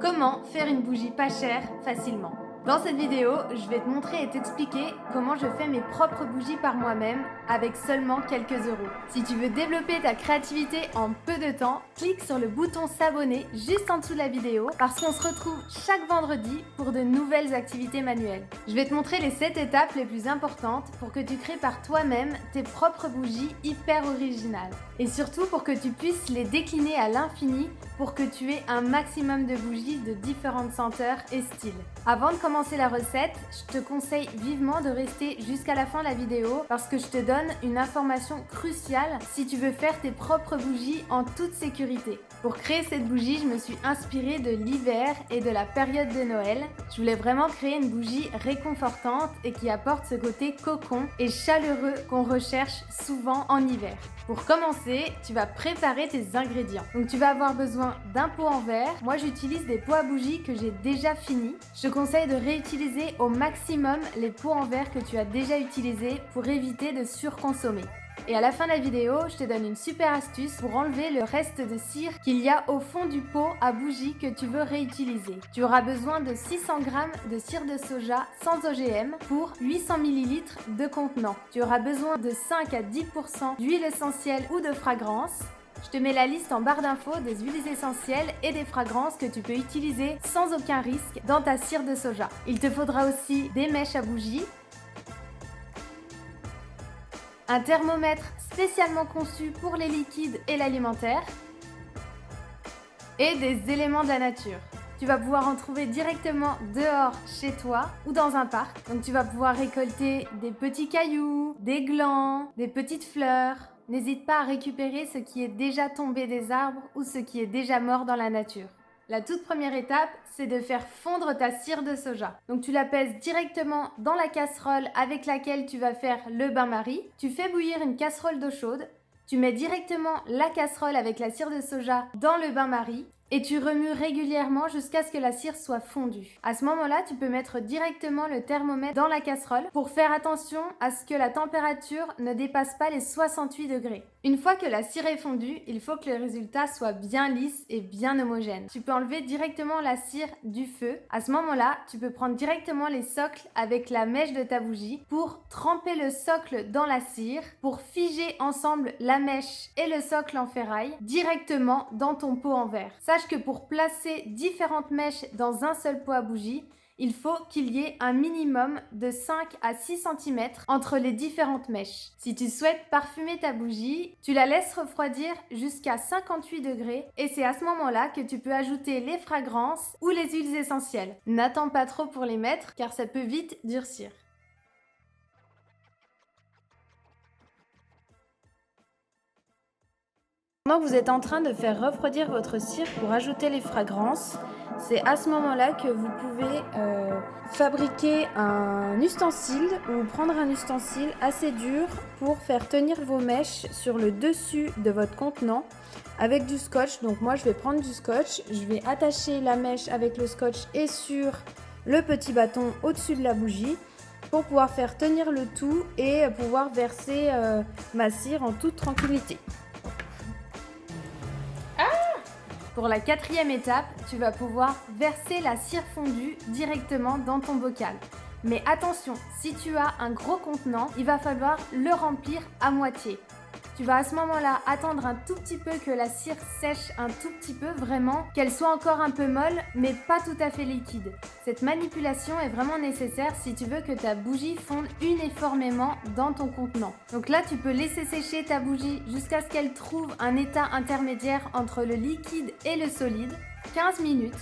Comment faire une bougie pas chère facilement? Dans cette vidéo, je vais te montrer et t'expliquer comment je fais mes propres bougies par moi-même avec seulement quelques euros. Si tu veux développer ta créativité en peu de temps, clique sur le bouton s'abonner juste en dessous de la vidéo parce qu'on se retrouve chaque vendredi pour de nouvelles activités manuelles. Je vais te montrer les 7 étapes les plus importantes pour que tu crées par toi-même tes propres bougies hyper originales. Et surtout pour que tu puisses les décliner à l'infini pour que tu aies un maximum de bougies de différentes senteurs et styles. Avant de commencer la recette, je te conseille vivement de rester jusqu'à la fin de la vidéo parce que je te donne une information cruciale si tu veux faire tes propres bougies en toute sécurité. Pour créer cette bougie, je me suis inspirée de l'hiver et de la période de Noël. Je voulais vraiment créer une bougie réconfortante et qui apporte ce côté cocon et chaleureux qu'on recherche souvent en hiver. Pour commencer, tu vas préparer tes ingrédients. Donc tu vas avoir besoin d'un pot en verre. Moi j'utilise des pots à bougies que j'ai déjà finis. Je te conseille de réutiliser au maximum les pots en verre que tu as déjà utilisés pour éviter de surconsommer. Et à la fin de la vidéo, je te donne une super astuce pour enlever le reste de cire qu'il y a au fond du pot à bougie que tu veux réutiliser. Tu auras besoin de 600 g de cire de soja sans OGM pour 800 ml de contenant. Tu auras besoin de 5 à 10% d'huile essentielle ou de fragrance. Je te mets la liste en barre d'infos des huiles essentielles et des fragrances que tu peux utiliser sans aucun risque dans ta cire de soja. Il te faudra aussi des mèches à bougie, un thermomètre spécialement conçu pour les liquides et l'alimentaire et des éléments de la nature. Tu vas pouvoir en trouver directement dehors chez toi ou dans un parc. Donc tu vas pouvoir récolter des petits cailloux, des glands, des petites fleurs. N'hésite pas à récupérer ce qui est déjà tombé des arbres ou ce qui est déjà mort dans la nature. La toute première étape, c'est de faire fondre ta cire de soja. Donc tu la pèses directement dans la casserole avec laquelle tu vas faire le bain-marie. Tu fais bouillir une casserole d'eau chaude. Tu mets directement la casserole avec la cire de soja dans le bain-marie et tu remues régulièrement jusqu'à ce que la cire soit fondue. À ce moment-là, tu peux mettre directement le thermomètre dans la casserole pour faire attention à ce que la température ne dépasse pas les 68 degrés. Une fois que la cire est fondue, il faut que le résultat soit bien lisse et bien homogène. Tu peux enlever directement la cire du feu. À ce moment-là, tu peux prendre directement les socles avec la mèche de ta bougie pour tremper le socle dans la cire, pour figer ensemble la mèche et le socle en ferraille directement dans ton pot en verre. Sache que pour placer différentes mèches dans un seul pot à bougie, il faut qu'il y ait un minimum de 5 à 6 cm entre les différentes mèches. Si tu souhaites parfumer ta bougie, tu la laisses refroidir jusqu'à 58 degrés et c'est à ce moment-là que tu peux ajouter les fragrances ou les huiles essentielles. N'attends pas trop pour les mettre car ça peut vite durcir. Pendant que vous êtes en train de faire refroidir votre cire pour ajouter les fragrances, c'est à ce moment-là que vous pouvez fabriquer un ustensile ou prendre un ustensile assez dur pour faire tenir vos mèches sur le dessus de votre contenant avec du scotch. Donc moi je vais prendre du scotch, je vais attacher la mèche avec le scotch et sur le petit bâton au-dessus de la bougie pour pouvoir faire tenir le tout et pouvoir verser ma cire en toute tranquillité. Pour la 4e étape, tu vas pouvoir verser la cire fondue directement dans ton bocal. Mais attention, si tu as un gros contenant, il va falloir le remplir à moitié. Tu vas à ce moment-là attendre un tout petit peu que la cire sèche un tout petit peu, vraiment, qu'elle soit encore un peu molle, mais pas tout à fait liquide. Cette manipulation est vraiment nécessaire si tu veux que ta bougie fonde uniformément dans ton contenant. Donc là, tu peux laisser sécher ta bougie jusqu'à ce qu'elle trouve un état intermédiaire entre le liquide et le solide, 15 minutes.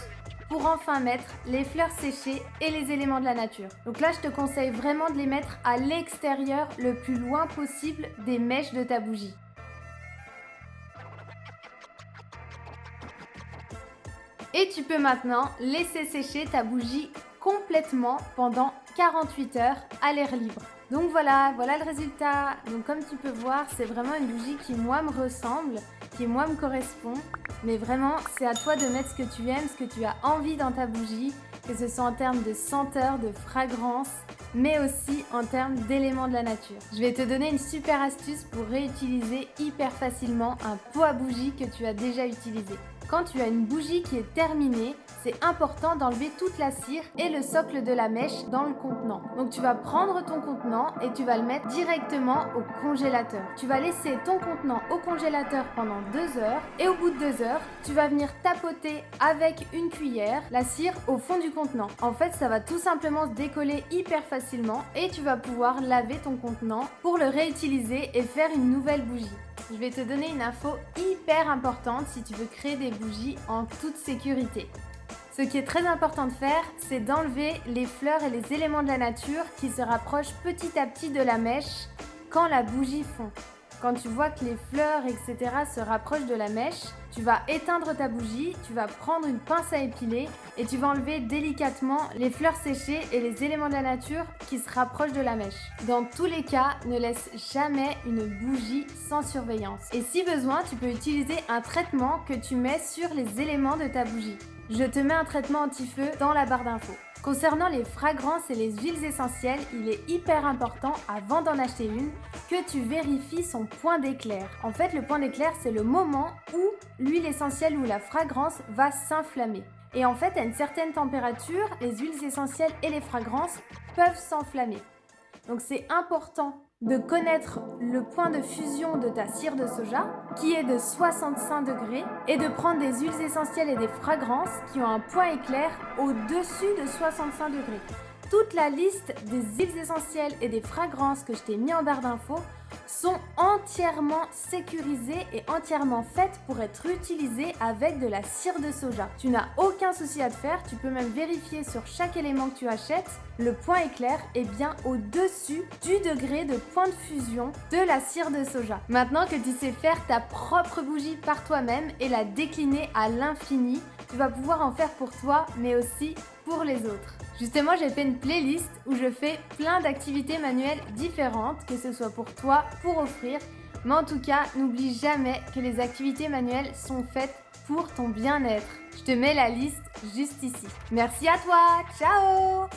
Pour enfin mettre les fleurs séchées et les éléments de la nature. Donc là, je te conseille vraiment de les mettre à l'extérieur le plus loin possible des mèches de ta bougie. Et tu peux maintenant laisser sécher ta bougie complètement pendant 48 heures à l'air libre. Donc voilà le résultat. Donc comme tu peux voir, c'est vraiment une bougie qui moi me ressemble, qui moi me correspond. Mais vraiment, c'est à toi de mettre ce que tu aimes, ce que tu as envie dans ta bougie, que ce soit en termes de senteur, de fragrance, mais aussi en termes d'éléments de la nature. Je vais te donner une super astuce pour réutiliser hyper facilement un pot à bougie que tu as déjà utilisé. Quand tu as une bougie qui est terminée, c'est important d'enlever toute la cire et le socle de la mèche dans le contenant. Donc tu vas prendre ton contenant et tu vas le mettre directement au congélateur. Tu vas laisser ton contenant au congélateur pendant 2 heures et au bout de 2 heures, tu vas venir tapoter avec une cuillère la cire au fond du contenant. En fait, ça va tout simplement se décoller hyper facilement et tu vas pouvoir laver ton contenant pour le réutiliser et faire une nouvelle bougie. Je vais te donner une info hyper importante si tu veux créer des bougies en toute sécurité. Ce qui est très important de faire, c'est d'enlever les fleurs et les éléments de la nature qui se rapprochent petit à petit de la mèche quand la bougie fond. Quand tu vois que les fleurs, etc. se rapprochent de la mèche, tu vas éteindre ta bougie, tu vas prendre une pince à épiler et tu vas enlever délicatement les fleurs séchées et les éléments de la nature qui se rapprochent de la mèche. Dans tous les cas, ne laisse jamais une bougie sans surveillance. Et si besoin, tu peux utiliser un traitement que tu mets sur les éléments de ta bougie. Je te mets un traitement anti-feu dans la barre d'infos. Concernant les fragrances et les huiles essentielles, il est hyper important avant d'en acheter une que tu vérifies son point d'éclair. En fait, le point d'éclair, c'est le moment où l'huile essentielle ou la fragrance va s'inflammer. Et en fait, à une certaine température, les huiles essentielles et les fragrances peuvent s'enflammer. Donc c'est important de connaître le point de fusion de ta cire de soja qui est de 65 degrés et de prendre des huiles essentielles et des fragrances qui ont un point éclair au-dessus de 65 degrés. Toute la liste des huiles essentielles et des fragrances que je t'ai mis en barre d'infos sont entièrement sécurisées et entièrement faites pour être utilisées avec de la cire de soja. Tu n'as aucun souci à te faire, tu peux même vérifier sur chaque élément que tu achètes, le point éclair est bien au-dessus du degré de point de fusion de la cire de soja. Maintenant que tu sais faire ta propre bougie par toi-même et la décliner à l'infini, tu vas pouvoir en faire pour toi mais aussi pour les autres. Justement, j'ai fait une playlist où je fais plein d'activités manuelles différentes, que ce soit pour toi, pour offrir. Mais en tout cas, n'oublie jamais que les activités manuelles sont faites pour ton bien-être. Je te mets la liste juste ici. Merci à toi, ciao!